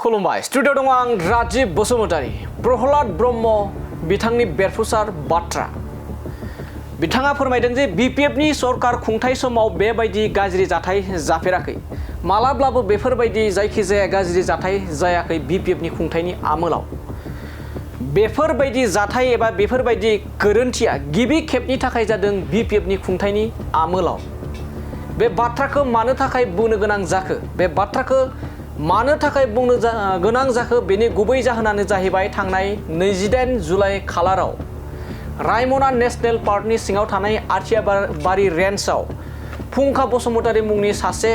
खुलुमबाय स्टुडिअ दङ आं राजीव बसुमतारी प्रहलाद ब्रह्म बिथांनि बेरफुसार बाथ्रा बिथाङा फोरमायदों जे बिपिएफनि सरकार खुंथाय समाव बेबायदि गाज्रि जाथाय जाफेराखै मालाब्लाबो बेफोरबायदि जायखिजाया गाज्रि जाथाय जायाखै बिपिएफनि खुंथायनि आमोलाव बेफोरबायदि जाथाय एबा बेफोरबायदि गोरोन्थिया गिबि खेबनि थाखाय जादों बिपिएफनि खुंथायनि आमोलाव बे बाथ्राखौ मानो थाखाय बुंनो गोनां जाखो बे बाथ्राखौ मानो थाखाय बुंनो गोनां जाखो बेनि गुबै जाहोनानो जाहैबाय थांनाय 28 जुलाइ खालाराव रायमना नेशनेल पार्कनि सिङाव थानाय आथियाबारि रेन्जआव फुंखा बसुमतारी मुंनि सासे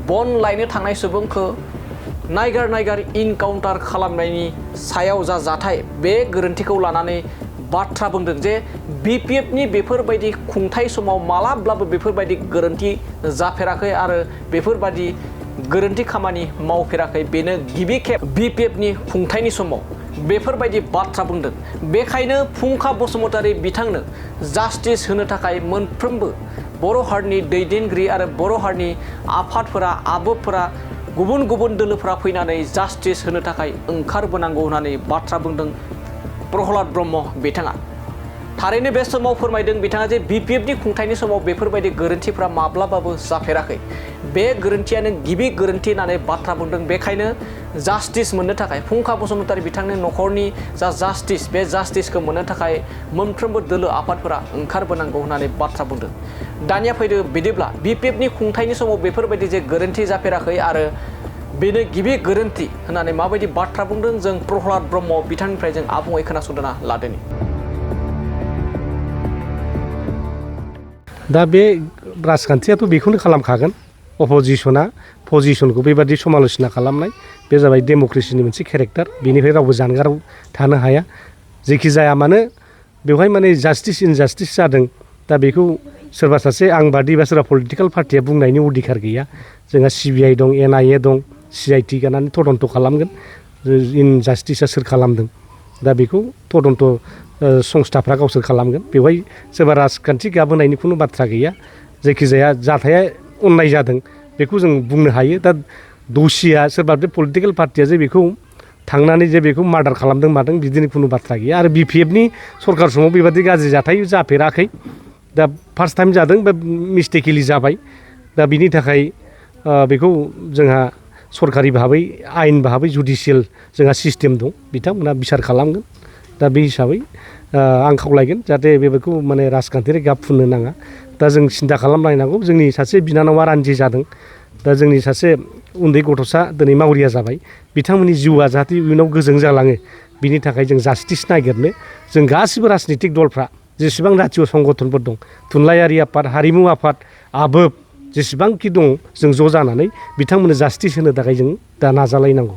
बन लायनो थांनाय सुबुंखौ नायगार इनकाउन्टार खालामनायनि सायाव जा जाथाय बे गोरोन्थिखौ लानानै बाथ्रा बुंदों जे बिपिएफनि बेफोरबायदि खुंथाय समाव मालाब्लाबो बेफोरबायदि गोरोन्थि जाफेराखै आरो बेफोरबायदि गोरोन्थि खामानि मावफेराखै बेनो गिबि खेब बिपिएफनि खुंथायनि समाव बेफोरबायदि बाथ्रा बुंदों बेखायनो फुंखा बसुमतारी बिथांनो जास्टिस होनो थाखाय मोनफ्रोमबो बर' हारिनि दैदेनगिरि आरो बर' हारिनि आफादफोरा आबोफोरा गुबुन गुबुन दोलोफोरा फैनानै जास्टिस होनो थाखाय ओंखारबोनांगौ होननानै बाथ्रा बुंदों प्रहलाद ब्रह्म बिथाङा थारैनो बे समाव फोरमायदों बिथाङा जे बिपिएफनि खुंथायनि समाव बेफोरबायदि गोरोन्थिफ्रा माब्लाबाबो जाफेराखै बे गोरोन्थियानो गिबि गोरोन्थि होननानै बाथ्रा बुंदों बेखायनो जास्टिस मोननो थाखाय फुंखा बसुमतारी बिथांनि न'खरनि जा जास्टिस बे जास्टिसखौ मोननो थाखाय मोनफ्रोमबो दोलो आफादफोरा ओंखारबोनांगौ होननानै बाथ्रा बुंदों दानिया फैदो बिदिब्ला बिपिएफनि खुंथायनि समाव बेफोरबायदि जे गोरोन्थि जाफेराखै आरो बेनो गिबि गोरोन्थि होननानै माबायदि बाथ्रा बुंदों जों प्रहलाद ब्रह्म बिथांनिफ्राय जों आबुङै खोनासंना लादोनि दा बे राजखान्थियाथ' बेखौनो खालामखागोन अपोजिशना पजिशनखौ बेबादि समालोचना खालामनाय बे जाबाय डेम'क्रेसिनि मोनसे केरेक्टार बेनिफ्राय रावबो जानगाराव थानो हाया जेखि जाया मानो बेवहाय माने जास्टिस इनजास्टिस जादों दा बेखौ सोरबा सासे आं बादि बा सोरबा पलिटिकेल पार्टिया बुंनायनि अधिकार गैया जोंहा सिबिआइ दं एनआइए दं सिआइटि गानानै तदन्त खालामगोन इनजास्टिसा सोर खालामदों दा बेखौ तदन्त संस्थाफ्रा गावसोर खालामगोन बेवहाय सोरबा राजखान्थि गाबोनायनि खुनु बाथ्रा गैया जायखिजाया जाथाया अननाय जादों बेखौ जों बुंनो हायो दा दसिया सोरबा बे पलिटिकेल पार्टिया जे बेखौ थांनानै जे बेखौ मार्डार खालामदों मादों बिदिनो खुनु बाथ्रा गैया आरो बिपिएफनि सरकार समाव बेबादि गाज्रि जाथाय जाफेराखै दा फार्स्ट टाइम जादों बा मिस्टेकेलि जाबाय दा बिनि थाखाय बेखौ जोंहा सरकारि भाबै आयेन भाबै जुडिसियेल जोंहा सिस्टेम दं बिथांमोना बिसार खालामगोन दा बे हिसाबै आं खावलायगोन जाहाथे बेफोरखौ माने राजखान्थियारि गाब फुननो नाङा दा जों सिन्था खालामलायनांगौ जोंनि सासे बिनानावा रान्दि जादों दा जोंनि सासे उन्दै गथ'सा दिनै मावरिया जाबाय बिथांमोननि जिउआ जाहाथे इयुनाव गोजों जालाङो बिनि थाखाय जों जास्टिस नागिरनो जों गासिबो राजनितिक दलफ्रा जेसेबां जातीय संगठनफोर दं थुनलाइयारि आफाद हारिमु आफाद आबोब जेसेबांखि दं जों ज' जानानै बिथांमोननो जास्टिस होनो थाखाय जों दा नाजालायनांगौ